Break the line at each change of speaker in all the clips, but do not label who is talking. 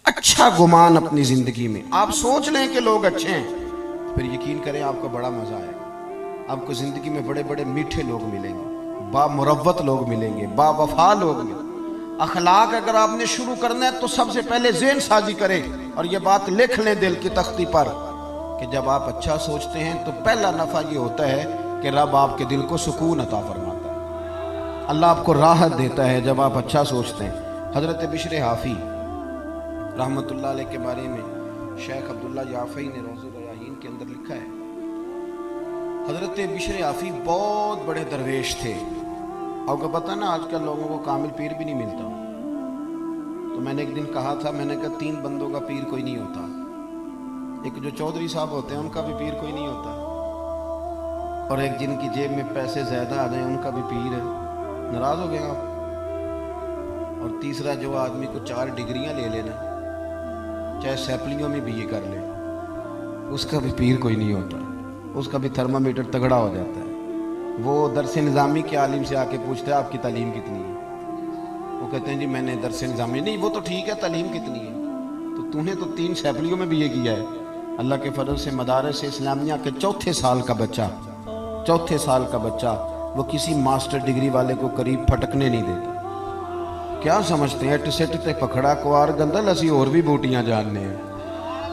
اچھا گمان اپنی زندگی میں آپ سوچ لیں کہ لوگ اچھے ہیں، پھر یقین کریں آپ کو بڑا مزہ آئے گا۔ آپ کو زندگی میں بڑے بڑے میٹھے لوگ ملیں گے، با مروت لوگ ملیں گے، با وفا لوگ ملیں گے۔ اخلاق اگر آپ نے شروع کرنا ہے تو سب سے پہلے ذہن سازی کریں، اور یہ بات لکھ لیں دل کی تختی پر کہ جب آپ اچھا سوچتے ہیں تو پہلا نفع یہ ہوتا ہے کہ رب آپ کے دل کو سکون عطا فرماتا ہے، اللہ آپ کو راحت دیتا ہے جب آپ اچھا سوچتے ہیں۔ حضرت بشر حافی رحمت اللہ علیہ کے بارے میں شیخ عبداللہ یافعی نے روض الریاحین کے اندر لکھا ہے، حضرت بشر حافی بہت بڑے درویش تھے۔ آپ کو پتہ نا آج کل لوگوں کو کامل پیر بھی نہیں ملتا، تو میں نے ایک دن کہا تھا، میں نے کہا 3 بندوں کا پیر کوئی نہیں ہوتا، ایک جو چودھری صاحب ہوتے ہیں ان کا بھی پیر کوئی نہیں ہوتا، اور ایک جن کی جیب میں پیسے زیادہ آ جائیں ان کا بھی پیر ہے۔ ناراض ہو گئے آپ؟ اور تیسرا جو آدمی کو 4 ڈگریاں لے لینا، چاہے سیپلیوں میں بھی یہ کر لے، اس کا بھی پیر کوئی نہیں ہوتا، اس کا بھی تھرمامیٹر تگڑا ہو جاتا ہے۔ وہ درس نظامی کے عالم سے آ کے پوچھتا ہے آپ کی تعلیم کتنی ہے؟ وہ کہتے ہیں جی میں نے درس نظامی، نہیں وہ تو ٹھیک ہے تعلیم کتنی ہے، تو تو نے تو 3 سیپلیوں میں بھی یہ کیا ہے۔ اللہ کے فضل سے مدارس اسلامیہ کے چوتھے سال کا بچہ وہ کسی ماسٹر ڈگری والے کو قریب پھٹکنے نہیں دیتا۔ کیا سمجھتے ہیں اٹ سٹ تے پکھڑا کوار گندل اسی اور بھی بوٹیاں جاننے ہیں؟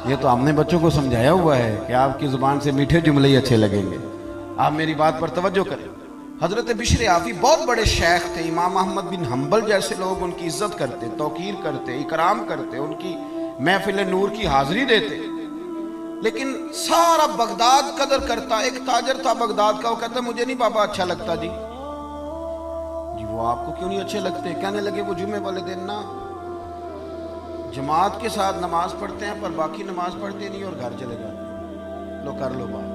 یہ تو ہم نے بچوں کو سمجھایا ہوا ہے کہ آپ کی زبان سے میٹھے جملے ہی اچھے لگیں گے۔ آپ میری بات پر توجہ کریں۔ حضرت بشر حافی بہت بڑے شیخ تھے، امام احمد بن حنبل جیسے لوگ ان کی عزت کرتے، توقیر کرتے، اکرام کرتے، ان کی محفل نور کی حاضری دیتے، لیکن سارا بغداد قدر کرتا۔ ایک تاجر تھا بغداد کا، وہ کہتا مجھے نہیں بابا اچھا لگتا جی وہ آپ کو کیوں نہیں اچھے لگتے؟ کہنے لگے وہ جمعے والے دن نا جماعت کے ساتھ نماز پڑھتے ہیں پر باقی نماز پڑھتے نہیں اور گھر چلے جاتے ہیں، لو کر لو بات۔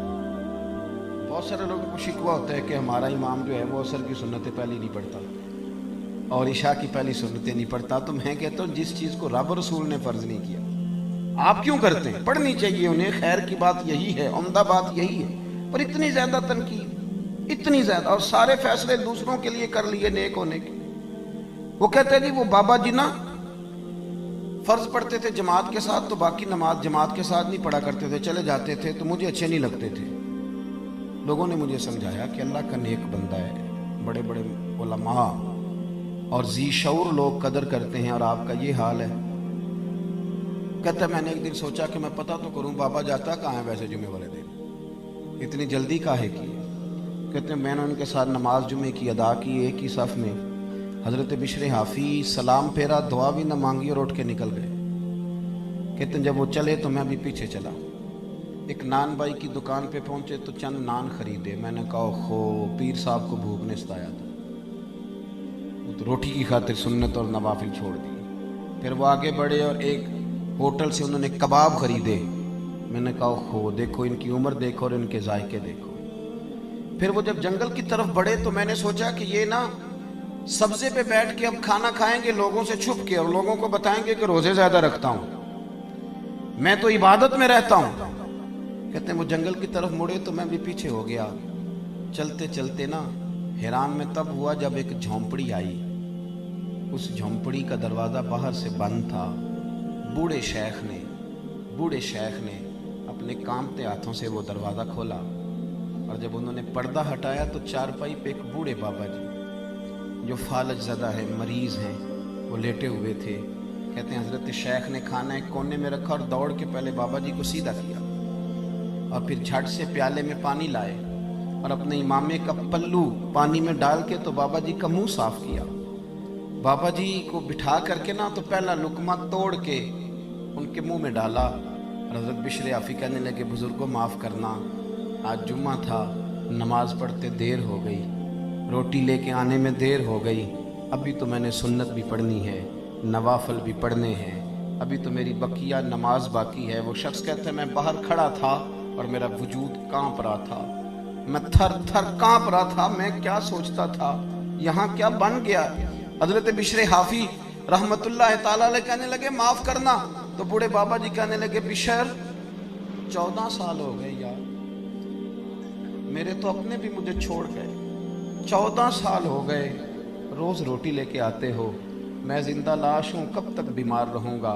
بہت سارے لوگوں کو شکوہ ہوتا ہے کہ ہمارا امام جو ہے وہ عصر کی سنتیں پہلی نہیں پڑھتا اور عشاء کی پہلی سنتیں نہیں پڑھتا، تو میں کہتا ہوں جس چیز کو رب رسول نے فرض نہیں کیا آپ کیوں کرتے ہیں؟ پڑھنی چاہیے انہیں، خیر کی بات یہی ہے، عمدہ بات یہی ہے، پر اتنی زیادہ تنقید، اتنی زیادہ، اور سارے فیصلے دوسروں کے لیے کر لیے نیک ہونے کے۔ وہ کہتے ہیں جی وہ بابا جی نا فرض پڑھتے تھے جماعت کے ساتھ تو باقی نماز جماعت کے ساتھ نہیں پڑھا کرتے تھے، چلے جاتے تھے تو مجھے اچھے نہیں لگتے تھے۔ لوگوں نے مجھے سمجھایا کہ اللہ کا نیک بندہ ہے، بڑے بڑے علماء اور ذی شعور لوگ قدر کرتے ہیں، اور آپ کا یہ حال ہے۔ کہتا ہے میں نے ایک دن سوچا کہ میں پتہ تو کروں بابا جاتا کہاں ہے ویسے جمعے والے دن، اتنی جلدی کاہے کی ہے؟ کہتے ہیں میں نے ان کے ساتھ نماز جمعے کی ادا کی، ایک ہی صف میں۔ حضرت بشر حافی سلام پھیرا، دعا بھی نہ مانگی اور اٹھ کے نکل گئے۔ کہتے ہیں جب وہ چلے تو میں بھی پیچھے چلا، ایک نان بائی کی دکان پہ پہنچے تو چند نان خریدے۔ میں نے کہا خو پیر صاحب کو بھوک نے ستایا تھا، وہ تو روٹی کی خاطر سنت اور نوافل چھوڑ دی۔ پھر وہ آگے بڑھے اور ایک ہوٹل سے انہوں نے کباب خریدے۔ میں نے کہا خو دیکھو ان کی عمر دیکھو اور ان کے ذائقے دیکھو۔ پھر وہ جب جنگل کی طرف بڑھے تو میں نے سوچا کہ یہ نا سبزے پہ بیٹھ کے اب کھانا کھائیں گے لوگوں سے چھپ کے، اور لوگوں کو بتائیں گے کہ روزے زیادہ رکھتا ہوں، میں تو عبادت میں رہتا ہوں۔ کہتے ہیں وہ جنگل کی طرف مڑے تو میں بھی پیچھے ہو گیا۔ چلتے چلتے نا حیران میں تب ہوا جب ایک جھونپڑی آئی، اس جھونپڑی کا دروازہ باہر سے بند تھا۔ بوڑھے شیخ نے اپنے کانپتے ہاتھوں سے وہ دروازہ کھولا، اور جب انہوں نے پردہ ہٹایا تو چارپائی پہ ایک بوڑھے بابا جی جو فالج زدہ ہے، مریض ہیں، وہ لیٹے ہوئے تھے۔ کہتے ہیں حضرت شیخ نے کھانا ایک کونے میں رکھا اور دوڑ کے پہلے بابا جی کو سیدھا کیا، اور پھر جھٹ سے پیالے میں پانی لائے اور اپنے امامے کا پلو پانی میں ڈال کے تو بابا جی کا منہ صاف کیا۔ بابا جی کو بٹھا کر کے نا تو پہلا لقمہ توڑ کے ان کے منہ میں ڈالا، اور حضرت بشر حافی کہنے لگے بزرگوں معاف کرنا، آج جمعہ تھا، نماز پڑھتے دیر ہو گئی، روٹی لے کے آنے میں دیر ہو گئی، ابھی تو میں نے سنت بھی پڑھنی ہے، نوافل بھی پڑھنے ہیں، ابھی تو میری بقیہ نماز باقی ہے۔ وہ شخص کہتا ہے میں باہر کھڑا تھا اور میرا وجود کانپ رہا تھا، میں تھر تھر کانپ رہا تھا، میں کیا سوچتا تھا، یہاں کیا بن گیا۔ حضرت بشر حافی رحمت اللہ تعالی علیہ کہنے لگے معاف کرنا، تو بوڑھے بابا جی کہنے لگے بشر 14 سال ہو گئے یار، میرے تو اپنے بھی مجھے چھوڑ گئے، 14 سال ہو گئے، روز روٹی لے کے آتے ہو، میں زندہ لاش ہوں، کب تک بیمار رہوں گا،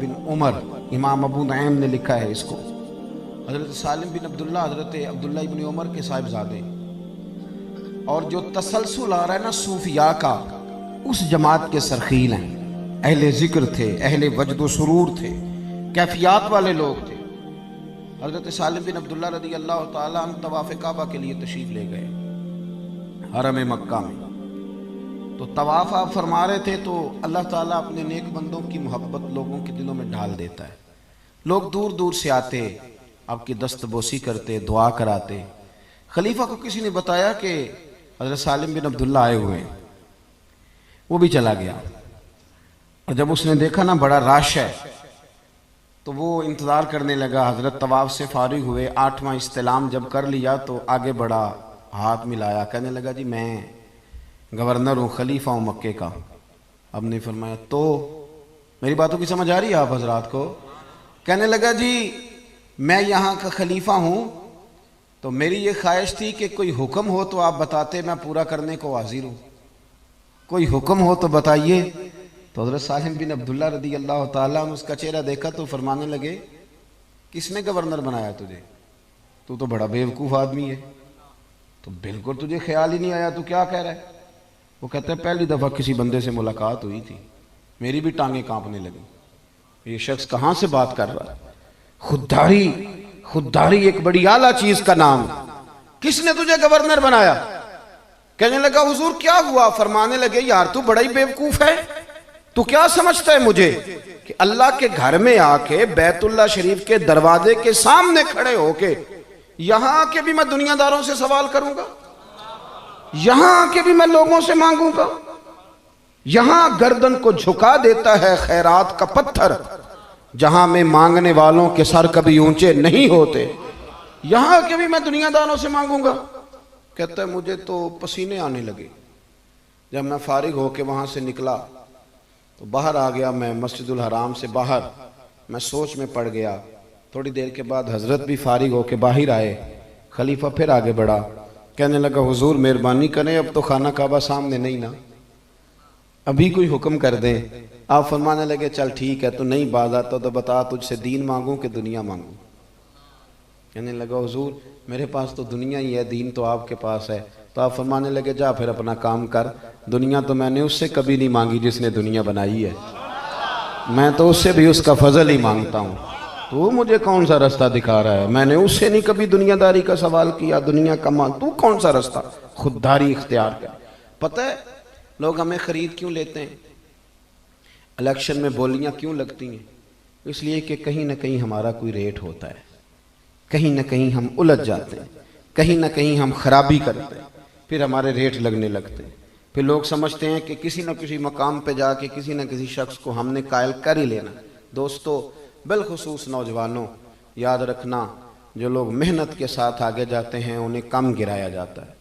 بن عمر، امام ابو نعیم نے لکھا ہے اس کو، حضرت سالم بن عبداللہ حضرت عبداللہ ابن عمر کے صاحبزادے، اور جو تسلسل آ رہا ہے نا صوفیاء کا، اس جماعت کے سرخیل ہیں، اہل ذکر تھے، اہل وجد و سرور تھے، کیفیات والے لوگ تھے۔ حضرت سالم بن عبداللہ رضی اللہ تعالیٰ عنہ طواف کعبہ کے لیے تشریف لے گئے حرم مکہ میں، تو طواف آپ فرما رہے تھے تو اللہ تعالیٰ اپنے نیک بندوں کی محبت لوگوں کے دلوں میں ڈال دیتا ہے، لوگ دور دور سے آتے، آپ کی دست بوسی کرتے، دعا کراتے۔ خلیفہ کو کسی نے بتایا کہ حضرت سالم بن عبداللہ آئے ہوئے ہیں، وہ بھی چلا گیا، اور جب اس نے دیکھا نا بڑا رش ہے تو وہ انتظار کرنے لگا۔ حضرت طواف سے فارغ ہوئے، 8واں استلام جب کر لیا تو آگے بڑھا، ہاتھ ملایا، کہنے لگا جی میں گورنر ہوں، خلیفہ ہوں مکے کا۔ اب نے فرمایا تو میری باتوں کی سمجھ آ رہی ہے آپ حضرات کو؟ کہنے لگا جی میں یہاں کا خلیفہ ہوں، تو میری یہ خواہش تھی کہ کوئی حکم ہو تو آپ بتاتے، میں پورا کرنے کو حاضر ہوں، کوئی حکم ہو تو بتائیے۔ تو حضرت سالم بن عبداللہ رضی اللہ تعالیٰ نے اس کا چہرہ دیکھا تو فرمانے لگے کس نے گورنر بنایا تجھے؟ تو بڑا بیوقوف آدمی ہے، تو بالکل تجھے خیال ہی نہیں آیا، تو کیا کہہ رہا ہے؟ وہ کہتا ہے پہلی دفعہ کسی بندے سے ملاقات ہوئی تھی، میری بھی ٹانگیں کانپنے لگی، یہ شخص کہاں سے بات کر رہا ہے؟ خودداری ایک بڑی اعلیٰ چیز کا نام، کس نے تجھے گورنر بنایا؟ کہنے لگا حضور کیا ہوا؟ فرمانے لگے یار تو بڑا ہی بیوقوف ہے، تو کیا سمجھتا ہے مجھے کہ اللہ کے گھر میں آ کے بیت اللہ شریف کے دروازے کے سامنے کھڑے ہو کے یہاں آ کے بھی میں دنیا داروں سے سوال کروں گا، یہاں آ کے بھی میں لوگوں سے مانگوں گا؟ یہاں گردن کو جھکا دیتا ہے خیرات کا پتھر، جہاں میں مانگنے والوں کے سر کبھی اونچے نہیں ہوتے، یہاں آ کے بھی میں دنیا داروں سے مانگوں گا؟ کہتا ہے مجھے تو پسینے آنے لگے، جب میں فارغ ہو کے وہاں سے نکلا تو باہر آ گیا، میں مسجد الحرام سے باہر، میں سوچ میں پڑ گیا۔ تھوڑی دیر کے بعد حضرت بھی فارغ ہو کے باہر آئے، خلیفہ پھر آگے بڑھا، کہنے لگا حضور مہربانی کریں، اب تو خانہ کعبہ سامنے نہیں نا، ابھی کوئی حکم کر دیں۔ آپ فرمانے لگے چل ٹھیک ہے، تو نہیں باز آتا تو بتا تجھ سے دین مانگوں کہ دنیا مانگوں؟ کہنے لگا حضور میرے پاس تو دنیا ہی ہے، دین تو آپ کے پاس ہے۔ تو آپ فرمانے لگے جا پھر اپنا کام کر، دنیا تو میں نے اس سے کبھی نہیں مانگی جس نے دنیا بنائی ہے، میں تو اس سے بھی اس کا فضل ہی مانگتا ہوں، تو مجھے کون سا رستہ دکھا رہا ہے؟ میں نے اس سے نہیں کبھی دنیا داری کا سوال کیا، دنیا کا مال، تو کون سا رستہ؟ خودداری اختیار کر۔ پتہ ہے لوگ ہمیں خرید کیوں لیتے ہیں؟ الیکشن میں بولیاں کیوں لگتی ہیں؟ اس لیے کہ کہیں نہ کہیں ہمارا کوئی ریٹ ہوتا ہے، کہیں نہ کہیں ہم الجھ جاتے ہیں، کہیں نہ کہیں ہم خرابی کرتے ہیں، پھر ہمارے ریٹ لگنے لگتے ہیں، پھر لوگ سمجھتے ہیں کہ کسی نہ کسی مقام پہ جا کے کسی نہ کسی شخص کو ہم نے قائل کر ہی لینا۔ دوستو بالخصوص نوجوانوں یاد رکھنا، جو لوگ محنت کے ساتھ آگے جاتے ہیں انہیں کم گرایا جاتا ہے۔